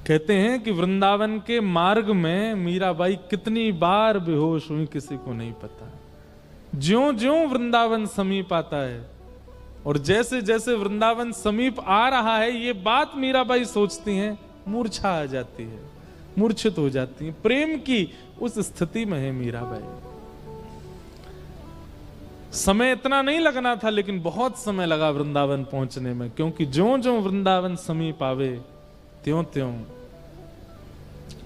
कहते हैं कि वृंदावन के मार्ग में मीराबाई कितनी बार बेहोश हुई किसी को नहीं पता। ज्यों ज्यों वृंदावन समीप आता है और जैसे जैसे वृंदावन समीप आ रहा है, ये बात मीराबाई सोचती हैं, मूर्छा आ जाती है, मूर्छित हो जाती है। प्रेम की उस स्थिति में है मीराबाई। समय इतना नहीं लगना था, लेकिन बहुत समय लगा वृंदावन पहुंचने में, क्योंकि ज्यों ज्यों वृंदावन समीप आवे त्यों त्यों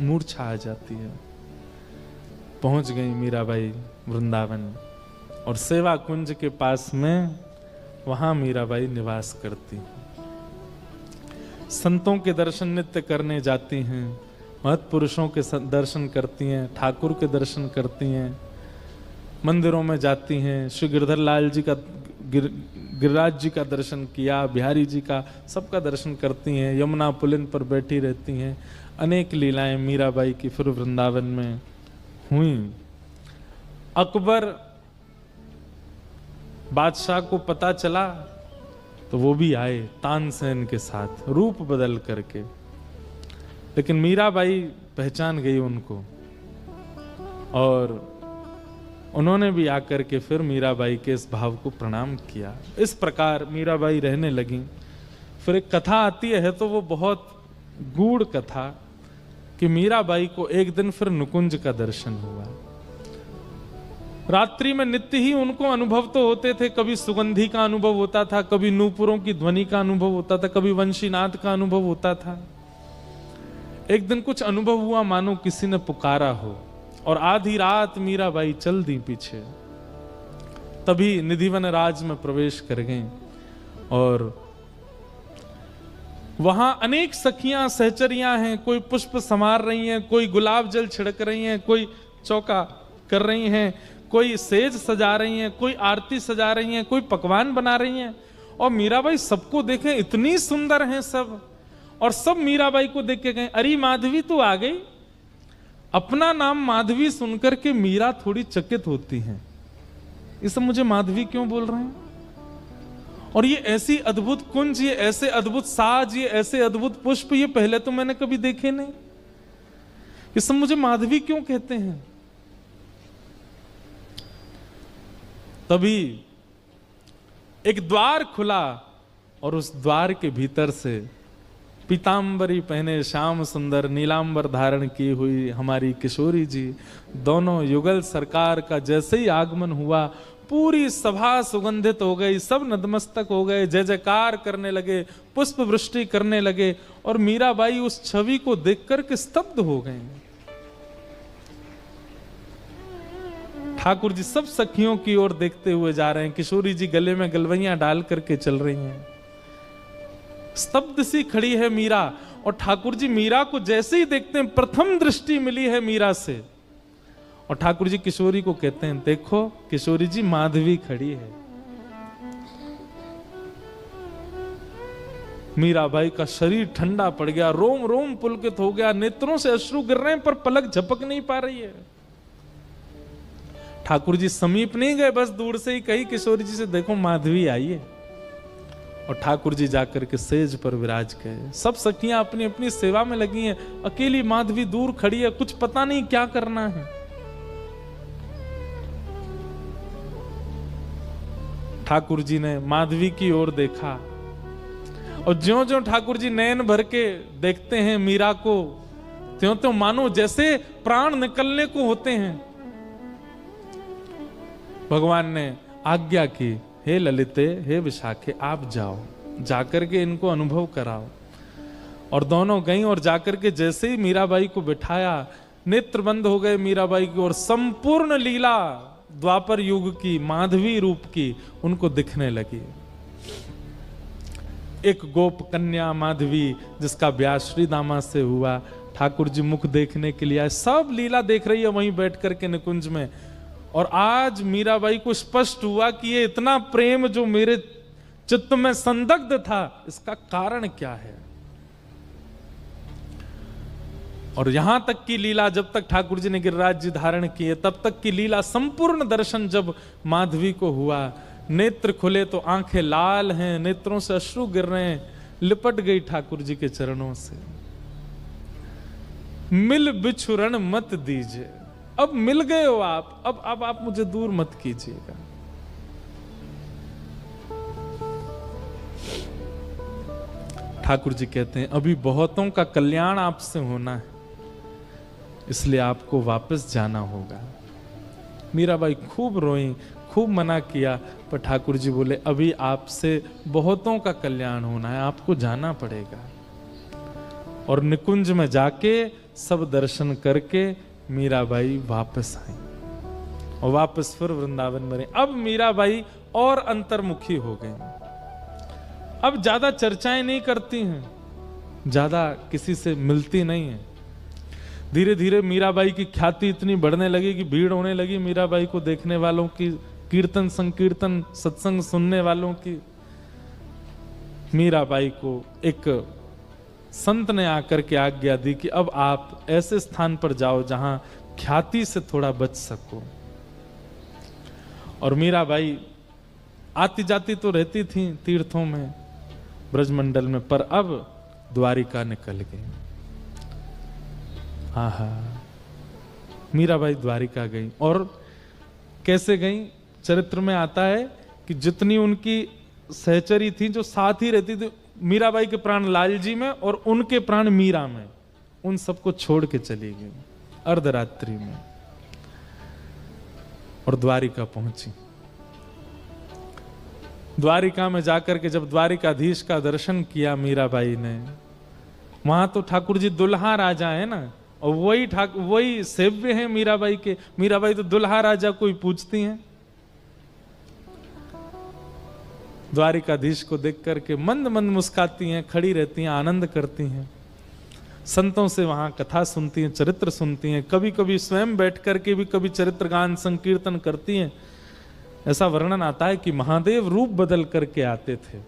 मूर्छा आ जाती है। पहुंच गई मीराबाई वृंदावन और सेवा कुंज के पास में वहां मीराबाई निवास करती हैं। संतों के दर्शन नित्य करने जाती हैं, महत्पुरुषों के दर्शन करती हैं, ठाकुर के दर्शन करती हैं, मंदिरों में जाती हैं, श्री गिरधर लाल जी का गिरिराज जी का दर्शन किया, बिहारी जी का, सबका दर्शन करती हैं, यमुना पुलिन पर बैठी रहती हैं। अनेक लीलाएं मीराबाई की फिर वृंदावन में हुई। अकबर बादशाह को पता चला तो वो भी आए तानसेन के साथ, रूप बदल करके, लेकिन मीराबाई पहचान गई उनको और उन्होंने भी आकर के फिर मीराबाई के इस भाव को प्रणाम किया। इस प्रकार मीराबाई रहने लगी। फिर एक कथा आती है, तो वो बहुत गूढ़ कथा, कि मीराबाई को एक दिन फिर नुकुंज का दर्शन हुआ। रात्रि में नित्य ही उनको अनुभव तो होते थे, कभी सुगंधी का अनुभव होता था, कभी नूपुरों की ध्वनि का अनुभव होता था, कभी वंशीनाद का अनुभव होता था। एक दिन कुछ अनुभव हुआ मानो किसी ने पुकारा हो, और आधी रात मीराबाई चल दी पीछे। तभी निधिवन राज में प्रवेश कर गए और वहां अनेक सखियां सहचरियां हैं, कोई पुष्प संवार रही हैं, कोई गुलाब जल छिड़क रही हैं, कोई चौका कर रही हैं, कोई सेज सजा रही हैं, कोई आरती सजा रही हैं, कोई पकवान बना रही हैं। और मीराबाई सबको देखें, इतनी सुंदर हैं सब, और सब मीराबाई को देख के गए, अरे माधवी तू आ गई। अपना नाम माधवी सुनकर के मीरा थोड़ी चकित होती हैं, ये सब मुझे माधवी क्यों बोल रहे हैं, और ये ऐसी अद्भुत कुंज, ये ऐसे अद्भुत साज, ये ऐसे अद्भुत पुष्प, ये पहले तो मैंने कभी देखे नहीं, ये सब मुझे माधवी क्यों कहते हैं। तभी एक द्वार खुला और उस द्वार के भीतर से पीतांबरी पहने श्याम सुंदर नीलांबर धारण की हुई हमारी किशोरी जी, दोनों युगल सरकार का जैसे ही आगमन हुआ, पूरी सभा सुगंधित हो गई, सब नतमस्तक हो गए, जय जयकार करने लगे, पुष्प वृष्टि करने लगे, और मीराबाई उस छवि को देखकर के स्तब्ध हो गए। ठाकुर जी सब सखियों की ओर देखते हुए जा रहे हैं, किशोरी जी गले में गलवैयां डाल करके चल रही हैं, स्तब्ध सी खड़ी है मीरा। और ठाकुर जी मीरा को जैसे ही देखते हैं, प्रथम दृष्टि मिली है मीरा से, और ठाकुर जी किशोरी को कहते हैं, देखो किशोरी जी माधवी खड़ी है। मीराबाई का शरीर ठंडा पड़ गया, रोम रोम पुलकित हो गया, नेत्रों से अश्रु गिर रहे हैं पर पलक झपक नहीं पा रही है। ठाकुर जी समीप नहीं गए, बस दूर से ही कही किशोरी जी से, देखो माधवी आई है। और ठाकुर जी जाकर के सेज पर विराज गए। सब सखियां अपनी अपनी सेवा में लगी हैं, अकेली माधवी दूर खड़ी है, कुछ पता नहीं क्या करना है। ठाकुर जी ने माधवी की ओर देखा, और ज्यों ज्यों ठाकुर जी नयन भर के देखते हैं मीरा को, त्यों त्यों मानो जैसे प्राण निकलने को होते हैं। भगवान ने आज्ञा की, हे ललिते, हे विशाखे, आप जाओ, जाकर के इनको अनुभव कराओ। और दोनों गईं, और जाकर के जैसे ही मीराबाई को बिठाया, नेत्र बंद हो गए मीराबाई की, और संपूर्ण लीला द्वापर युग की माधवी रूप की उनको दिखने लगी। एक गोप कन्या माधवी जिसका ब्याह श्री दामा से हुआ, ठाकुर जी मुख देखने के लिए आए, सब लीला देख रही है वहीं बैठ करके निकुंज में। और आज मीराबाई को स्पष्ट हुआ कि ये इतना प्रेम जो मेरे चित्त में संदिग्ध था, इसका कारण क्या है। और यहां तक की लीला, जब तक ठाकुर जी ने गिरिराज जी धारण किए, तब तक की लीला, संपूर्ण दर्शन जब माधवी को हुआ, नेत्र खुले तो आंखें लाल हैं, नेत्रों से अश्रु गिर रहे हैं, लिपट गई ठाकुर जी के चरणों से। मिल बिछुरण मत दीजिए। अब मिल गए हो आप, अब आप मुझे दूर मत कीजिएगा। ठाकुर जी कहते हैं अभी बहुतों का कल्याण आपसे होना है, इसलिए आपको वापस जाना होगा। मीराबाई खूब रोई, खूब मना किया, पर ठाकुर जी बोले अभी आपसे बहुतों का कल्याण होना है, आपको जाना पड़ेगा। और निकुंज में जाके सब दर्शन करके मीराबाई वापस आई और वापस फिर वृंदावन में रही। अब मीराबाई और अंतर्मुखी हो गई, अब ज्यादा चर्चाएं नहीं करती हैं, ज्यादा किसी से मिलती नहीं है। धीरे धीरे मीराबाई की ख्याति इतनी बढ़ने लगी कि भीड़ होने लगी मीराबाई को देखने वालों की, कीर्तन संकीर्तन सत्संग सुनने वालों की। मीराबाई को एक संत ने आकर के आज्ञा दी कि अब आप ऐसे स्थान पर जाओ जहां ख्याति से थोड़ा बच सको। और मीराबाई आती जाती तो रहती थी तीर्थों में, ब्रजमंडल में, पर अब द्वारिका निकल गई। आहा, मीराबाई द्वारिका गई। और कैसे गई? चरित्र में आता है कि जितनी उनकी सहचरी थी जो साथ ही रहती थी, मीराबाई के प्राण लाल जी में और उनके प्राण मीरा में, उन सबको छोड़ के चली गई अर्धरात्रि में और द्वारिका पहुंची। द्वारिका में जाकर के जब द्वारिकाधीश का दर्शन किया मीराबाई ने, वहां तो ठाकुर जी दुल्हा राजा है ना, और वही सेव्य है मीराबाई के। मीराबाई तो दुल्हा राजा को ही पूछती हैं। द्वारिकाधीश को देख करके मंद मंद मुस्काती हैं, खड़ी रहती हैं, आनंद करती हैं, संतों से वहां कथा सुनती हैं, चरित्र सुनती हैं, कभी कभी स्वयं बैठ करके भी कभी चरित्र गान संकीर्तन करती हैं। ऐसा वर्णन आता है कि महादेव रूप बदल करके आते थे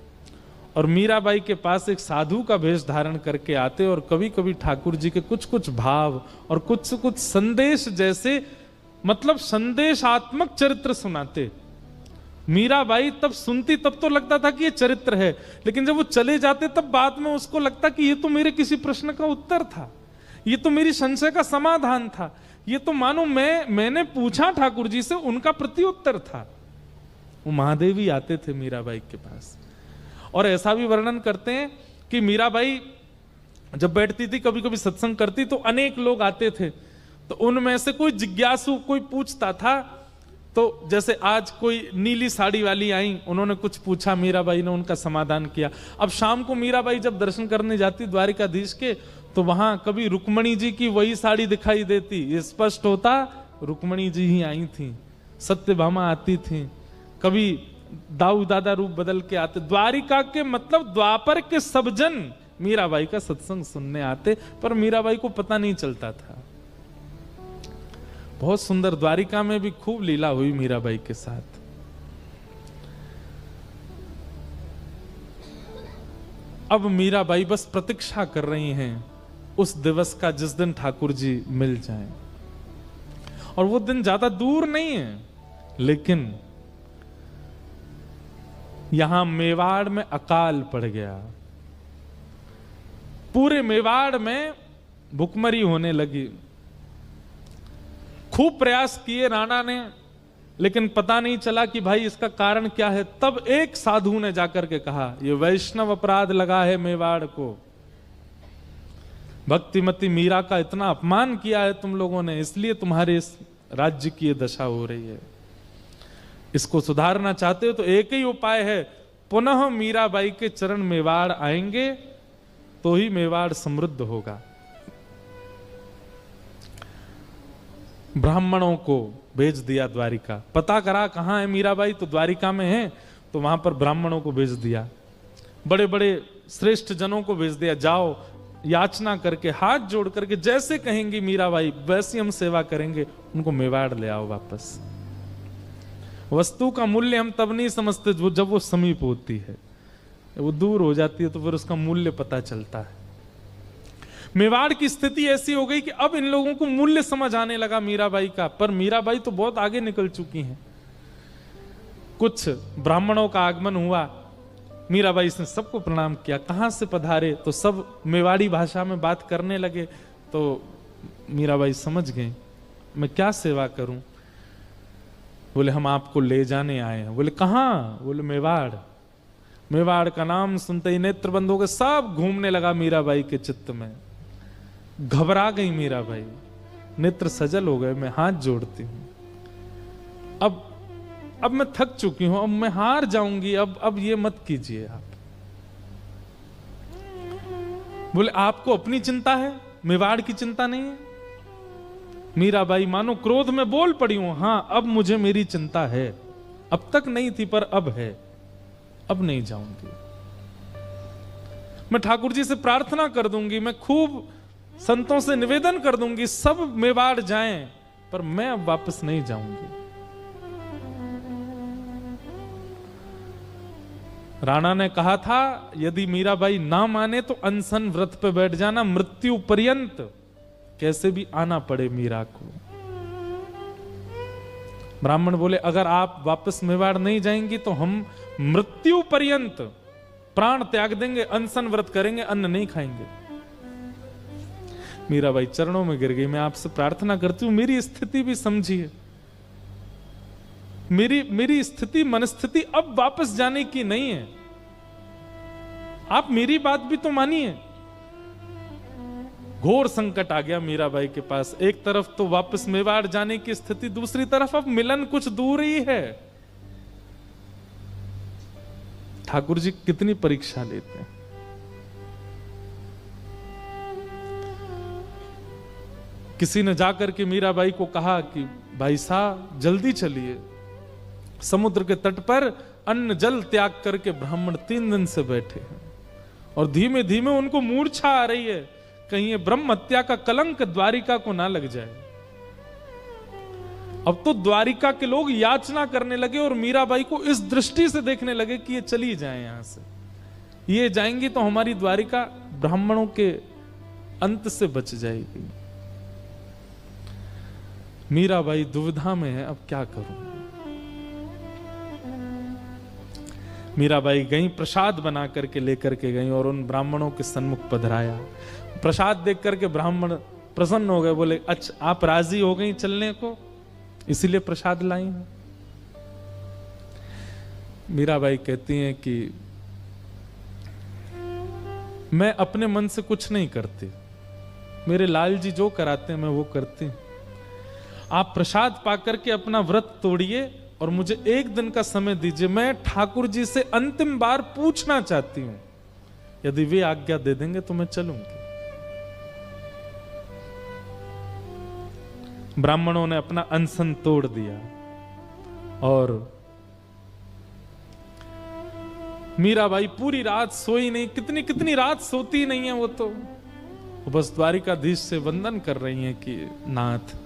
और मीराबाई के पास एक साधु का वेश धारण करके आते, और कभी कभी ठाकुर जी के कुछ कुछ भाव और कुछ कुछ संदेश, जैसे मतलब संदेशात्मक चरित्र सुनाते। मीराबाई तब सुनती तब तो लगता था कि ये चरित्र है, लेकिन जब वो चले जाते तब बाद में उसको लगता कि ये तो मेरे किसी प्रश्न का उत्तर था, ये तो मेरी संशय का समाधान था, ये तो मानो मैंने पूछा ठाकुर जी से, उनका प्रत्युत्तर था। वो महादेव ही आते थे मीराबाई के पास। और ऐसा भी वर्णन करते हैं कि मीराबाई जब बैठती थी, कभी कभी सत्संग करती, तो अनेक लोग आते थे, तो उनमें से कोई जिज्ञासु कोई पूछता था, तो जैसे आज कोई नीली साड़ी वाली आई, उन्होंने कुछ पूछा, मीराबाई ने उनका समाधान किया। अब शाम को मीराबाई जब दर्शन करने जाती द्वारिकाधीश के, तो वहां कभी रुक्मणी जी की वही साड़ी दिखाई देती, ये स्पष्ट होता रुक्मणी जी ही आई थी, सत्यभामा आती थी, कभी दाऊ दादा रूप बदल के आते। द्वारिका के मतलब द्वापर के सब जन मीराबाई का सत्संग सुनने आते, पर मीराबाई को पता नहीं चलता था। बहुत सुंदर, द्वारिका में भी खूब लीला हुई मीराबाई के साथ। अब मीराबाई बस प्रतीक्षा कर रही हैं उस दिवस का जिस दिन ठाकुर जी मिल जाएं, और वो दिन ज्यादा दूर नहीं है। लेकिन यहां मेवाड़ में अकाल पड़ गया, पूरे मेवाड़ में भुखमरी होने लगी। खूब प्रयास किए राणा ने, लेकिन पता नहीं चला कि भाई इसका कारण क्या है। तब एक साधु ने जाकर के कहा, ये वैष्णव अपराध लगा है मेवाड़ को, भक्तिमती मीरा का इतना अपमान किया है तुम लोगों ने, इसलिए तुम्हारे इस राज्य की ये दशा हो रही है। इसको सुधारना चाहते हो तो एक ही उपाय है, पुनः मीराबाई के चरण मेवाड़ आएंगे तो ही मेवाड़ समृद्ध होगा। ब्राह्मणों को भेज दिया द्वारिका, पता करा कहां है मीराबाई, तो द्वारिका में है, तो वहां पर ब्राह्मणों को भेज दिया, बड़े बड़े श्रेष्ठ जनों को भेज दिया, जाओ याचना करके हाथ जोड़ करके जैसे कहेंगी मीराबाई वैसी हम सेवा करेंगे, उनको मेवाड़ ले आओ वापस। वस्तु का मूल्य हम तब नहीं समझते जब वो समीप होती है, वो दूर हो जाती है तो फिर उसका मूल्य पता चलता है। मेवाड़ की स्थिति ऐसी हो गई कि अब इन लोगों को मूल्य समझ आने लगा मीराबाई का, पर मीराबाई तो बहुत आगे निकल चुकी हैं। कुछ ब्राह्मणों का आगमन हुआ, मीराबाई ने सबको प्रणाम किया, कहां से पधारे, तो सब मेवाड़ी भाषा में बात करने लगे। तो मीराबाई समझ गई, मैं क्या सेवा करूं? बोले हम आपको ले जाने आए हैं। बोले कहाँ? बोले मेवाड़। मेवाड़ का नाम सुनते ही नेत्र बंद हो गए, सब घूमने लगा मीराबाई के चित्त में। घबरा गई मीराबाई, नेत्र सजल हो गए। मैं हाथ जोड़ती हूं, अब मैं थक चुकी हूं, अब मैं हार जाऊंगी, अब ये मत कीजिए आप। बोले आपको अपनी चिंता है, मेवाड़ की चिंता नहीं है? मीराबाई मानो क्रोध में बोल पड़ी हूं, हाँ अब मुझे मेरी चिंता है, अब तक नहीं थी पर अब है, अब नहीं जाऊंगी। मैं ठाकुर जी से प्रार्थना कर दूंगी, मैं खूब संतों से निवेदन कर दूंगी, सब मेवाड़ जाएं, पर मैं अब वापस नहीं जाऊंगी। राणा ने कहा था यदि मीराबाई ना माने तो अनशन व्रत पे बैठ जाना, मृत्यु पर्यंत कैसे भी आना पड़े मीरा को। ब्राह्मण बोले अगर आप वापस मेवाड़ नहीं जाएंगी तो हम मृत्यु पर्यंत प्राण त्याग देंगे, अनशन व्रत करेंगे, अन्न नहीं खाएंगे। मीराबाई चरणों में गिर गई, मैं आपसे प्रार्थना करती हूं मेरी स्थिति भी समझिए, मेरी स्थिति मनस्थिति अब वापस जाने की नहीं है, आप मेरी बात भी तो मानिए। घोर संकट आ गया मीराबाई के पास, एक तरफ तो वापस मेवाड़ जाने की स्थिति, दूसरी तरफ अब मिलन कुछ दूर ही है। ठाकुर जी कितनी परीक्षा लेते हैं। किसी ने जाकर के मीराबाई को कहा कि भाई साहब जल्दी चलिए, समुद्र के तट पर अन्न जल त्याग करके ब्राह्मण 3 दिन से बैठे हैं और धीमे धीमे उनको मूर्छा आ रही है, कहीं ये ब्रह्म हत्या का कलंक द्वारिका को ना लग जाए। अब तो द्वारिका के लोग याचना करने लगे और मीराबाई को इस दृष्टि से देखने लगे कि ये चली जाए यहां से, ये जाएंगी तो हमारी द्वारिका ब्राह्मणों के अंत से बच जाएगी। मीराबाई दुविधा में है, अब क्या करूं। मीराबाई गई, प्रसाद बना करके लेकर के गई और उन ब्राह्मणों के सन्मुख पधराया। प्रसाद देख करके ब्राह्मण प्रसन्न हो गए, बोले अच्छा आप राजी हो गई चलने को, इसीलिए प्रसाद लाई हैं। मीराबाई कहती हैं कि मैं अपने मन से कुछ नहीं करती, मेरे लाल जी जो कराते हैं मैं वो करती हूं। आप प्रसाद पाकर के अपना व्रत तोड़िए और मुझे 1 दिन का समय दीजिए, मैं ठाकुर जी से अंतिम बार पूछना चाहती हूं, यदि वे आज्ञा दे देंगे तो मैं चलूंगी। ब्राह्मणों ने अपना अनशन तोड़ दिया और मीराबाई पूरी रात सोई नहीं, कितनी रात सोती नहीं है वो तो बस द्वारिकाधीश से वंदन कर रही हैं कि नाथ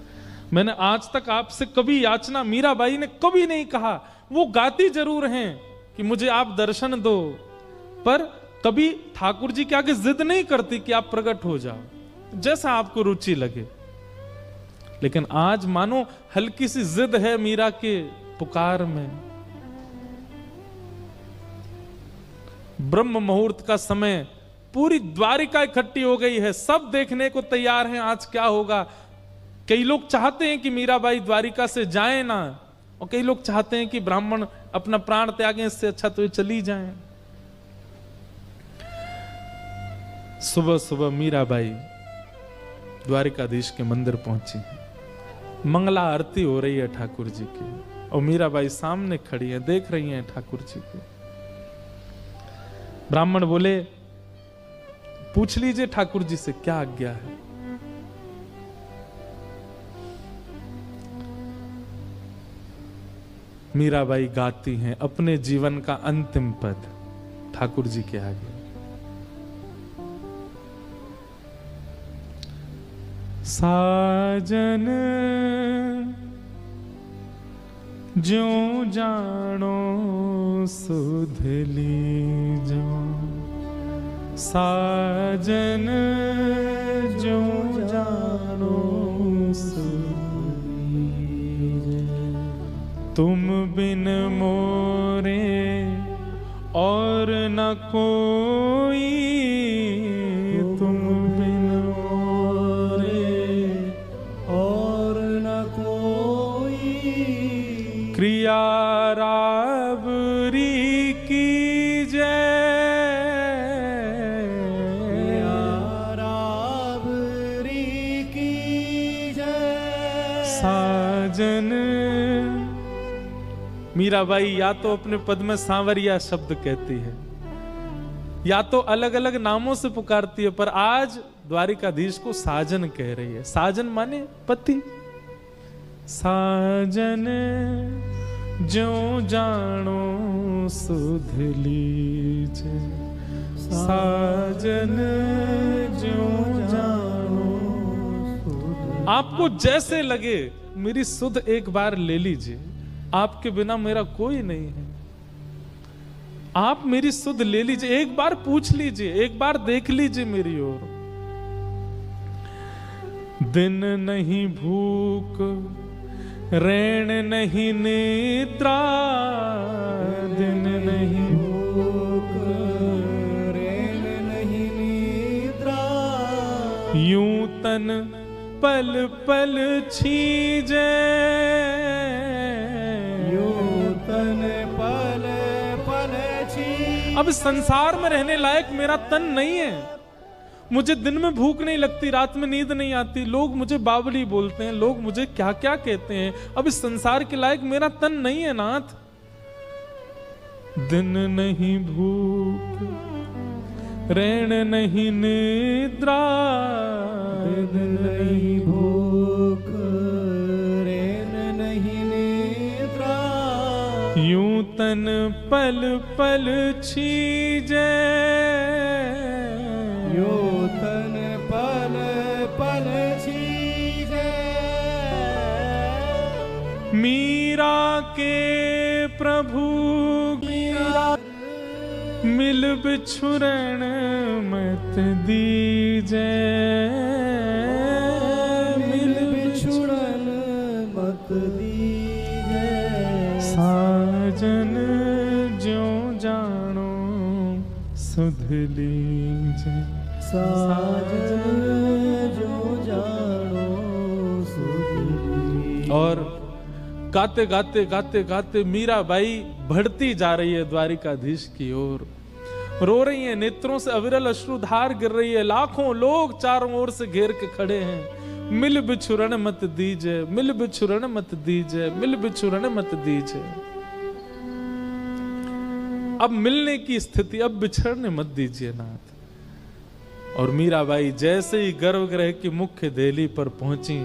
मैंने आज तक आपसे कभी याचना, मीराबाई ने कभी नहीं कहा, वो गाती जरूर हैं कि मुझे आप दर्शन दो, पर कभी ठाकुर जी के आगे जिद नहीं करती कि आप प्रकट हो जाओ, जैसा आपको रुचि लगे। लेकिन आज मानो हल्की सी जिद है मीरा के पुकार में। ब्रह्म मुहूर्त का समय, पूरी द्वारिका इकट्ठी हो गई है, सब देखने को तैयार हैं आज क्या होगा। कई लोग चाहते हैं कि मीराबाई द्वारिका से जाए ना, और कई लोग चाहते हैं कि ब्राह्मण अपना प्राण त्यागें, इससे अच्छा तो ये चली जाएं। सुबह सुबह मीराबाई द्वारिकाधीश के मंदिर पहुंची, मंगला आरती हो रही है ठाकुर जी की, और मीराबाई सामने खड़ी है, देख रही हैं ठाकुर जी को। ब्राह्मण बोले पूछ लीजिए ठाकुर जी से क्या आज्ञा है। मीराबाई गाती हैं अपने जीवन का अंतिम पद ठाकुर जी के आगे। साजन ज्यों जानो सुध लीजो, साजन ज्यों जानो सुध लीजो, तुम बिन मोरे और न कोई, तुम बिन मोरे साजन। मीराबाई या तो अपने पद में सांवरिया शब्द कहती है, या तो अलग अलग नामों से पुकारती है, पर आज द्वारिकाधीश को साजन कह रही है। साजन माने पति। साजन जो जानो सुध लीजे, साजन जो जानो। आपको जैसे लगे मेरी सुध एक बार ले लीजिए, आपके बिना मेरा कोई नहीं है। आप मेरी सुध ले लीजिए, एक बार पूछ लीजिए, एक बार देख लीजिए मेरी ओर। दिन नहीं भूख, रैन नहीं निद्रा, दिन नहीं भूख, रैन नहीं निद्रा, यूं तन पल पल छीजे, यूं तन पल पल छीजे। अब संसार में रहने लायक मेरा तन नहीं है। मुझे दिन में भूख नहीं लगती, रात में नींद नहीं आती, लोग मुझे बावली बोलते हैं, लोग मुझे क्या क्या कहते हैं। अब इस संसार के लायक मेरा तन नहीं है नाथ। दिन नहीं भूख, रैन नहीं निद्रा, दिन नहीं भूख, रैन नहीं निद्रा, यूं तन पल पल छीजे, यूं तन पल पल छीजे। मीरा के प्रभु मीरा, मिल बिछुरण मत दीजे, मिल बिछुरण मत दीजे, साजन जो जानो सुध लीजे, साजन जो जानो सुध लीजे। और गाते गाते गाते गाते मीराबाई बढ़ती जा रही है द्वारिकाधीश की ओर, रो रही है, नेत्रों से अविरल अश्रुधार गिर रही है। लाखों लोग चारों ओर से घेर के खड़े हैं। मिल बिछुरण मत दीजे, मिल बिछुरण मत दीजे, मिल बिछुरण मत दीजे। अब मिलने की स्थिति, अब बिछड़ने मत दीजिए नाथ। और मीराबाई जैसे ही गर्भगृह की मुख्य देहली पर पहुंची,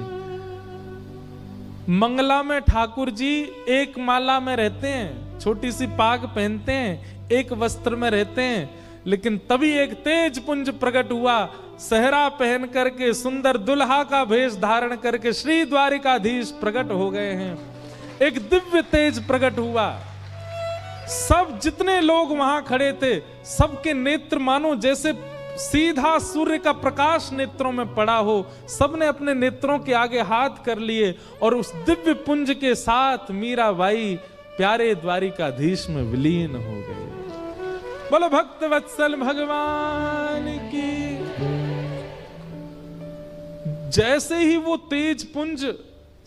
मंगला में ठाकुर जी एक माला में रहते हैं, छोटी सी पाग पहनते हैं, एक वस्त्र में रहते हैं, लेकिन तभी एक तेज पुंज प्रकट हुआ। सहरा पहन करके, सुंदर दुल्हा का भेष धारण करके श्री द्वारिकाधीश प्रकट हो गए हैं। एक दिव्य तेज प्रकट हुआ। सब जितने लोग वहां खड़े थे, सबके नेत्र मानो जैसे सीधा सूर्य का प्रकाश नेत्रों में पड़ा हो। सबने अपने नेत्रों के आगे हाथ कर लिए और उस दिव्य पुंज के साथ मीराबाई प्यारे द्वारिकाधीश में विलीन हो गए। बोलो भक्त वत्सल भगवान की। जैसे ही वो तेज पुंज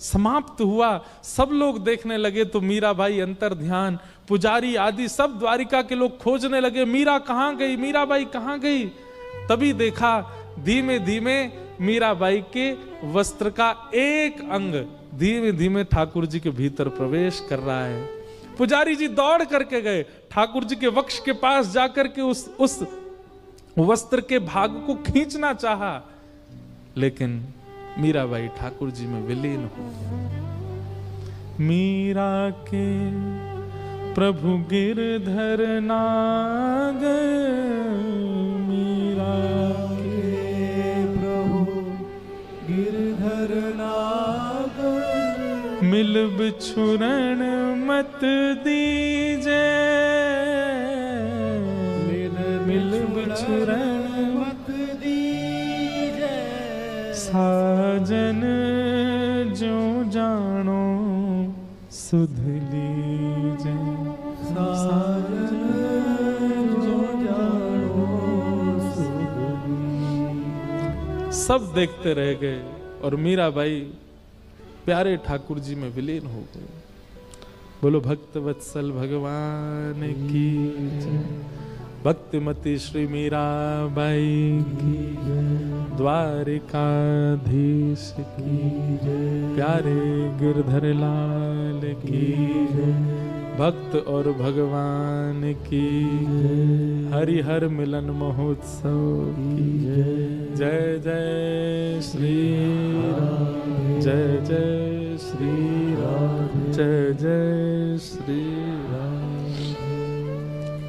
समाप्त हुआ, सब लोग देखने लगे तो मीराबाई अंतर ध्यान, पुजारी आदि सब द्वारिका के लोग खोजने लगे, मीरा कहां गई, मीराबाई कहां गई। तभी देखा धीमे धीमे मीराबाई के वस्त्र का एक अंग धीमे धीमे ठाकुर जी के भीतर प्रवेश कर रहा है। पुजारी जी दौड़ करके गए, ठाकुर जी के वक्ष के पास जाकर के उस वस्त्र के भाग को खींचना चाहा, लेकिन मीराबाई ठाकुर जी में विलीन हो गई। मीरा के प्रभु गिरधर नागर, मीरा के प्रभु गिरधर नागर, मिल बिछुरण मत दीजे, मिल बिछुरण मत दीजे, साजन जो जानो सुध लीजे, साजन जो जानो सुध लीजे। सब देखते रह गए और मीराबाई प्यारे ठाकुर जी में विलीन हो गए। बोलो भक्त वत्सल भगवान की जय। भक्तिमती श्री मीराबाई की द्वारिकाधीश की प्यारे गिरधर लाल की भक्त और भगवान की हरिहर मिलन महोत्सव की जय जय श्री राम जय जय श्री राम जय जय श्री राम।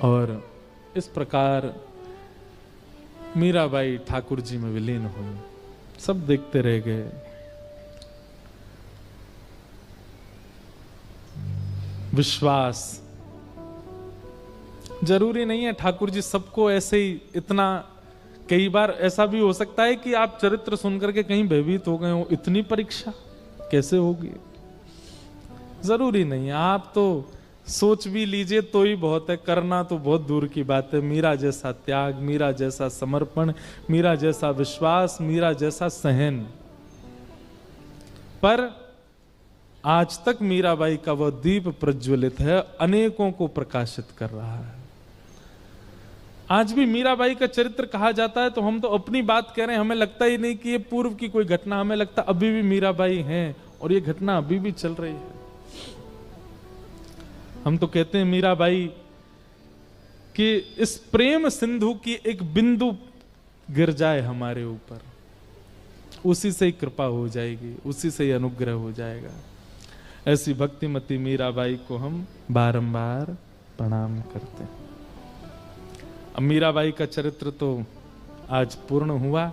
और इस प्रकार मीराबाई ठाकुर जी में विलीन हुई। सब देखते रह गए। विश्वास जरूरी नहीं है ठाकुर जी सबको ऐसे ही इतना, कई बार ऐसा भी हो सकता है कि आप चरित्र सुनकर के कहीं भयभीत हो गए हो, इतनी परीक्षा कैसे होगी। जरूरी नहीं है, आप तो सोच भी लीजिए तो ही बहुत है, करना तो बहुत दूर की बात है। मीरा जैसा त्याग, मीरा जैसा समर्पण, मीरा जैसा विश्वास, मीरा जैसा सहन। पर आज तक मीराबाई का वह दीप प्रज्वलित है, अनेकों को प्रकाशित कर रहा है। आज भी मीराबाई का चरित्र कहा जाता है तो हम तो अपनी बात कह रहे हैं, हमें लगता ही नहीं कि ये पूर्व की कोई घटना, हमें लगता अभी भी मीराबाई हैं और ये घटना अभी भी चल रही है। हम तो कहते हैं मीराबाई कि इस प्रेम सिंधु की एक बिंदु गिर जाए हमारे ऊपर, उसी से ही कृपा हो जाएगी, उसी से ही अनुग्रह हो जाएगा। ऐसी भक्तिमती मीराबाई को हम बारंबार प्रणाम करते हैं। अब मीराबाई का चरित्र तो आज पूर्ण हुआ।